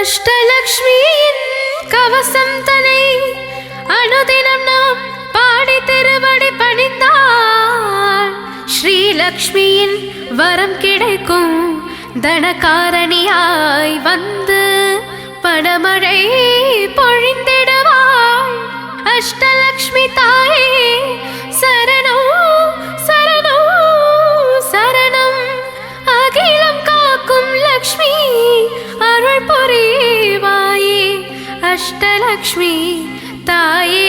அஷ்டலக்ஷ்மியின் கவசம் தனை அனுதினம் நாம் பாடி திருவடி பணிந்தால் ஸ்ரீலக்ஷ்மியின் வரம் கிடைக்கும். தனகாரணியாய் வந்து பணமழை பொழிந்திடுவாள். அஷ்டலக்ஷ்மி தாயே சரணம் சரணம் சரணம். அகிலம் காக்கும் லக்ஷ்மி அருள் புரிவாயே. அஷ்டலக்ஷ்மி தாயே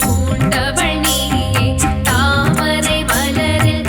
பூண்டவள் நீயே தாமரை மலரில்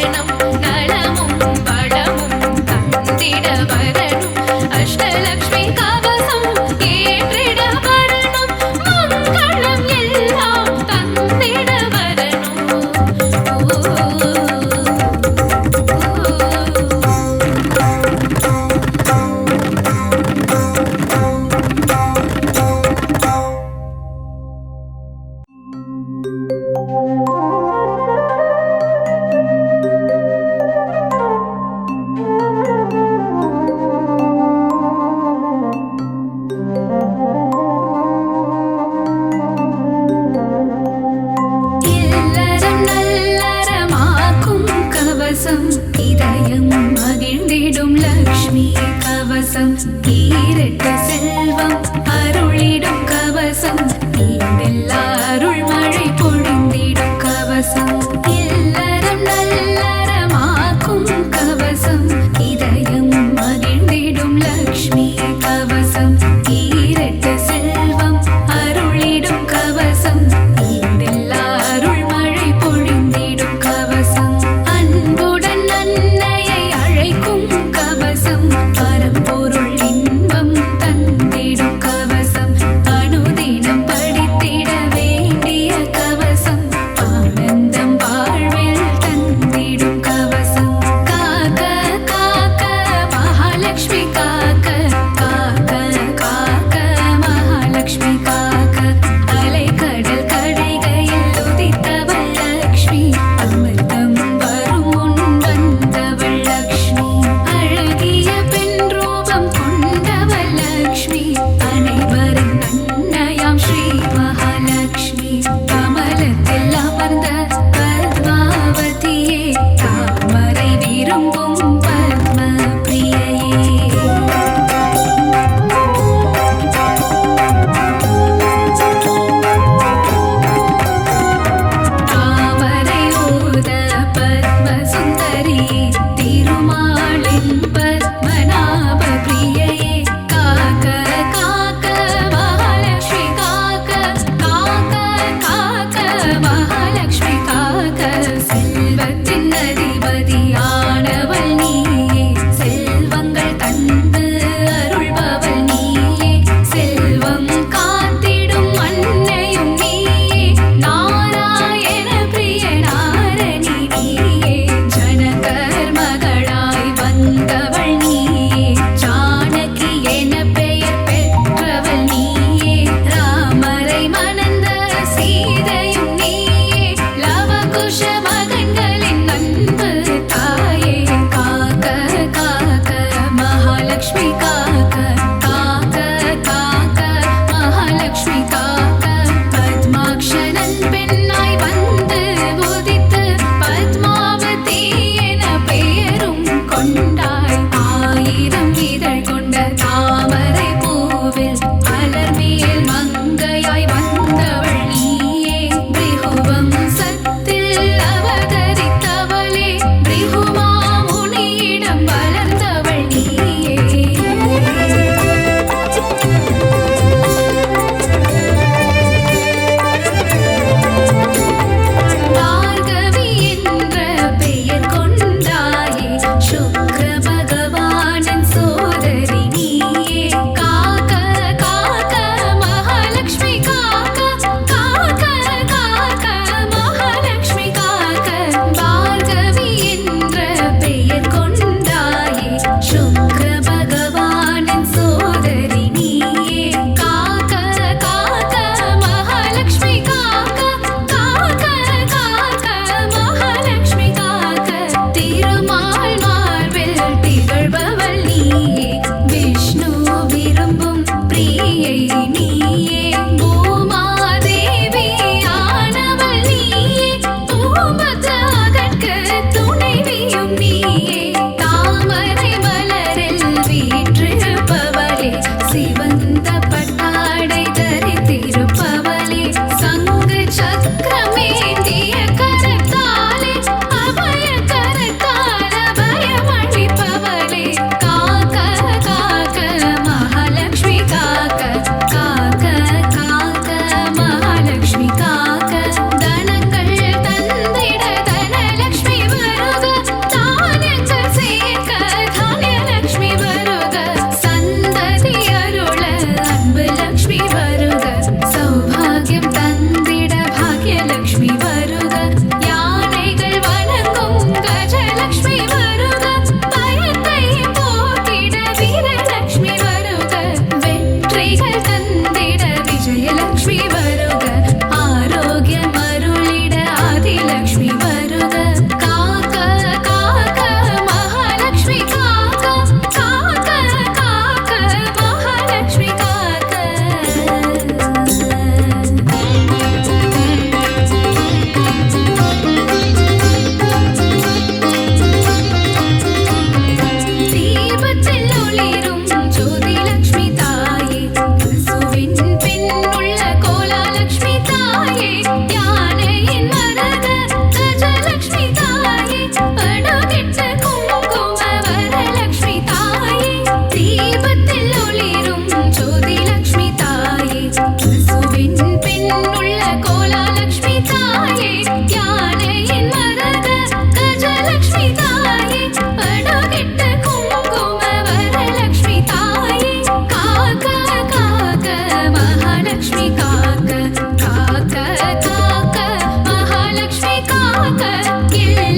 வரணும் நலமும் வளமும் தந்திட வரணும் அஷ்டலக்ஷ்மி கவசம் ஏற்றிட வரணும் மங்களம் எல்லாம் தந்திட வரணும் இல்லறம் நல்லறமாக்கும் கவசம் இதயம் மகிழ்ந்திடும் லக்ஷ்மி கவசம் ஈரட்டு செல்வம் அருளிடும் கவசம் ஈடெல்லா அருள் மழை பொழிந்திடும் கவசம் இல்லறம் நல்லறமாக்கும் கவசம் இதயம் மகிழ்ந்திடும் லக்ஷ்மி கவசம் ஈரட்டு செல்வம் அருளிடும் கவசம் ஈடெல்லா அருள் மழை பொழிந்திடும் கவசம் அன்புடன் அன்னையை அழைக்கும் கவசம் பரம்பொருள் இன்பம் தந்திடும் கவசம் அனுதினம் படித்திட வேண்டிய கவசம் ஆனந்தம் வாழ்வில் தந்திடும் கவசம் காக்க காக்க மகாலட்சுமி காக்க காக்க காக்க மகாலட்சுமி காக்க அலைக்கடல் கடைகையில் உதித்தவள் லக்ஷ்மி அமிர்தம் வரும் முன் வந்தவள் லக்ஷ்மி அழகிய பெண் ரூபம் கொண்டவள் லக்ஷ்மி அனைவரின் அன்னையாம் ஸ்ரீ மகாலட்சுமி கமலத்தில் அமர்ந்த பத்மாவதியே தாமரை விரும்பும் பத்ம பிரியையே தாமரை ஊத பத்ம சுந்தரி திருமாலின் பத்மநாப பிரியையே காக்க காக்க மகாலட்சுமி காக்க காக்க காக்க மகாலட்சுமி காக்க செல்வத்தின் அதிபதியானவள் நீயே செல்வங்கள் தந்து அருள்பவள் நீயே செல்வம் காத்திடும் அன்னையும் நீயே நாராயண பிரிய நாரணி நீயே ஜனகர் மகளாய் வந்தவள் நீயே ஜானகி என பெயர் பெற்றவள் நீயே ராமரை மணந்த சீதையும் நீயே லவகுஷ மகன்களின் அன்பு தாயே காக்க காக்க மகாலட்சுமி காக்க காக்க காக்க மகாலட்சுமி காக்க பத்மாக்ஷனன் பெண்ணாய் வந்து உதித்து பத்மாவதி என பெயரும் கொண்டாய் ஆயிரம் இதழ் கொண்ட தாமரை பூவில் அலர்மேல் மங்கையாய் வந்தவள் நீயே பிருகுவம் சத்தில் அவதரித்த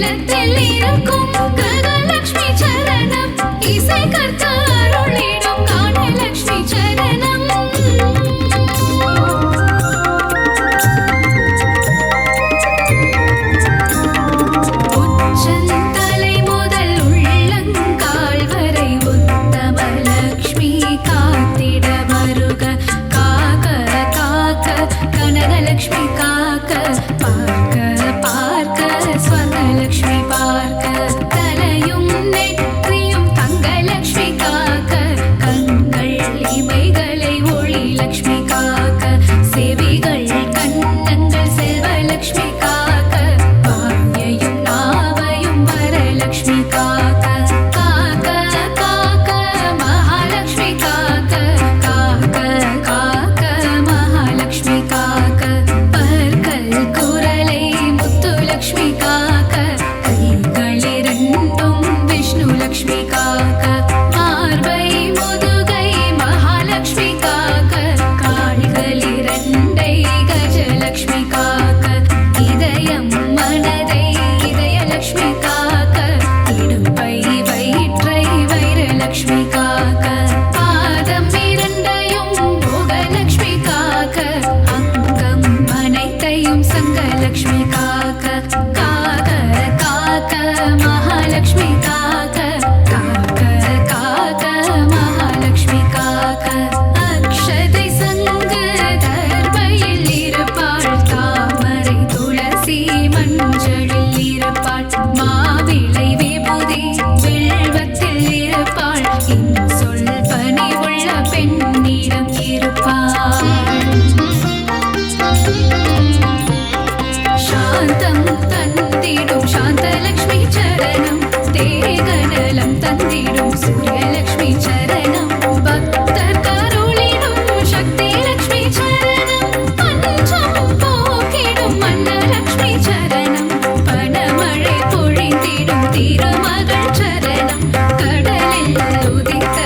இல்லத்தில் இருக்கும் கனலக்ஷ்மி சரணம் இசை கற்க அருளிடும் கானலக்ஷ்மி சரணம் உச்சந்தலை முதல் உள்ளங்கால் வரை உத்தமலக்ஷ்மி காத்திட வருக காக்க காக்க கனகலக்ஷ்மி காக்க பார்க்க பார்க்க ஸ்வர்ணலக்ஷ்மி பார்க்க தலையும் நெற்றியும் தங்கலக்ஷ்மி காக்க கண்கள் இமைகளை ஒளி லக்ஷ்மி காக்க செவிகள் கண்ணங்கள் செல்வலக்ஷ்மி காக்க வாயையும் நாவையும் வரலக்ஷ்மி காக்க காக்க காக்க மகாலக்ஷ்மி காக்க காக்க காக்க மகாலக்ஷ்மி காக்க பற்கள் குரலை முத்துலக்ஷ்மி காக்க கைகள் இரண்டும் விஷ்ணு லக்ஷ்மி காக்க மார்பை முதுகை மகாலக்ஷ்மி காக்க கால்கள் இரண்டை கஜலக்ஷ்மி காக்க இதயம் மனதை இதயலக்ஷ்மி காக்க இடுப்பை வயிற்றை வைரலக்ஷ்மி காக்க பாதம் இரண்டையும் போகலக்ஷ்மி காக்க அங்கம் அனைத்தையும் சங்கலக்ஷ்மி காக்க காக்க காக்க மகாலக்ஷ்மி காக்க காக்க காக்க மகாலக்ஷ்மி காக்க அக்ஷதை சங்கு தர்பையில் இருப்பாள் தாமரை துளசி மஞ்சளில் இருப்பாள் மாவிளை விபூதி வில்வத்தில் இருப்பாள் இன்சொல் பணிவுள்ள பெண்ணிடம் இருப்பாள் சாந்தம் தந்திடும் சாந்தலக்ஷ்மி சரணம் தேகநலம் தந்திடும் சூரியலக்ஷ்மி சரணம் பக்தர் கருளிடும் சக்தி லக்ஷ்மி சரணம் பஞ்சம் போக்கிடும் மன்னலக்ஷ்மி சரணம் பணமழை பொழிந்திடும் திருமகள் சரணம் கடலில் உதித்த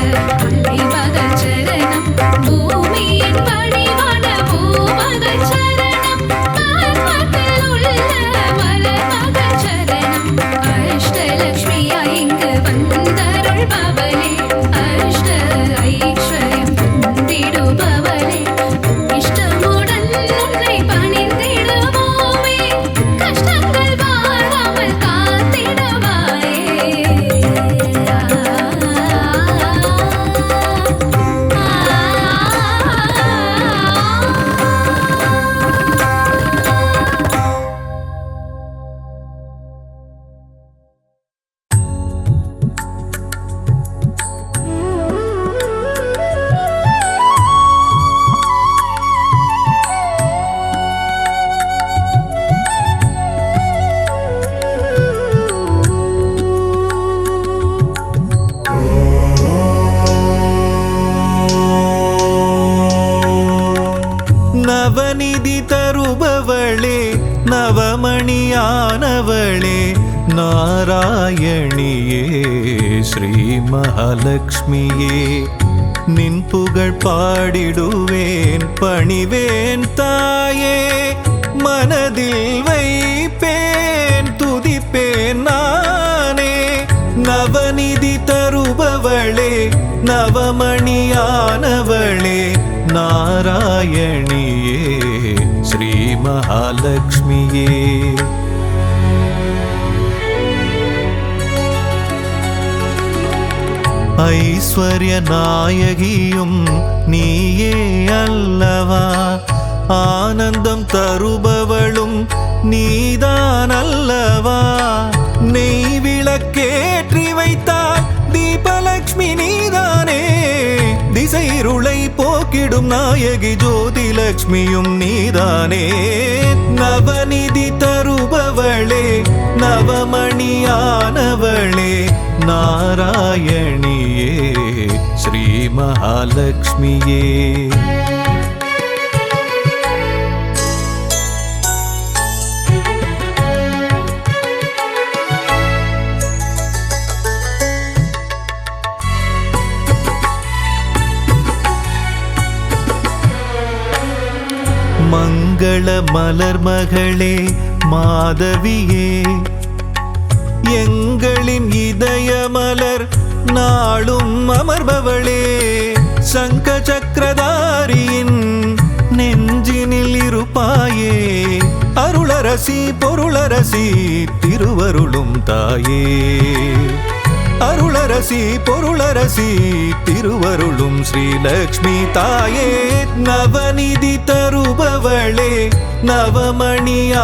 அலைமகள் சரணம் பூமியின் வடிவான பூமகள் சரணம் பர்வத்தில் உள்ள மலர்மகள் சரணம் அஷ்டலக்ஷ்மியா இங்கு வந்தருள்பவளே அஷ்ட ஐஸ்வர்யம் தந்திடுபவளே இஷ்டமுடன் உன்னை பணிந்திடுவோமே கஷ்டங்கள் வாராமல் காத்திடுவாயே நவநிதி தருபவளே நவமணியானவளே நாராயணியே ஸ்ரீ மகாலட்சுமியே நின் புகழ் பாடிடுவேன் பணிவேன் தாயே மனதில் வைப்பேன் துதிப்பேன் நானே நவநிதி தருபவளே நவமணியானவளே நாராயணியே ஸ்ரீ மகாலட்சுமியே ஐஸ்வர்ய நாயகியும் நீயே அல்லவா ஆனந்தம் தருபவளும் நீதான் அல்லவா நெய் விளக்கேற்றி வைத்தால் தீபலக்ஷ்மி நீதானே திசைருளை போக்கிடும் நாயகி ஜோதி லக்ஷ்மியும் நீதானே நவநிதி தருபவளே நவமணியானவளே நாராயணியே ஸ்ரீ மகாலட்சுமியே மங்கள மலர் மகளே மாதவியே எங்களின் இதயமலர் நாளும் அமர்பவளே, சங்க சக்கரதாரியின் நெஞ்சினில் இருப்பாயே, அருளரசி பொருளரசி திருவருளும் தாயே, அருளரசி பொருளரசி திருவருளும் ஸ்ரீலக்ஷ்மி தாயே, நவநிதி தருபவளே, நவமணியானவளே,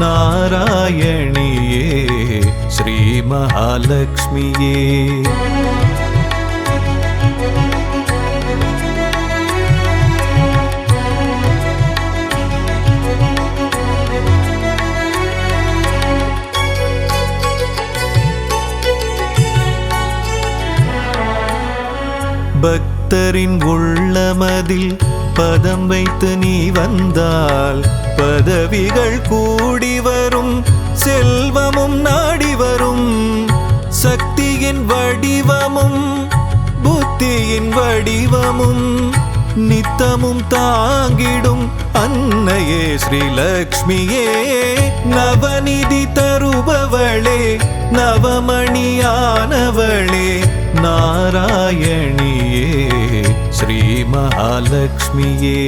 நாராயணியே, ஸ்ரீ மகாலட்சுமியே. பக்தரின் உள்ளமதில் பதம் வைத்து நீ வந்தால் பதவிகள் கூடி வரும், செல்வமும் நாடி வரும், சக்தியின் வடிவமும் புத்தியின் வடிவமும் நித்தமும் தாங்கிடும் அன்னையே ஸ்ரீலக்ஷ்மியே, நவநிதி தருபவளே, நவமணியானவளே, நாராயணியே, ஸ்ரீ மகாலட்சுமியே.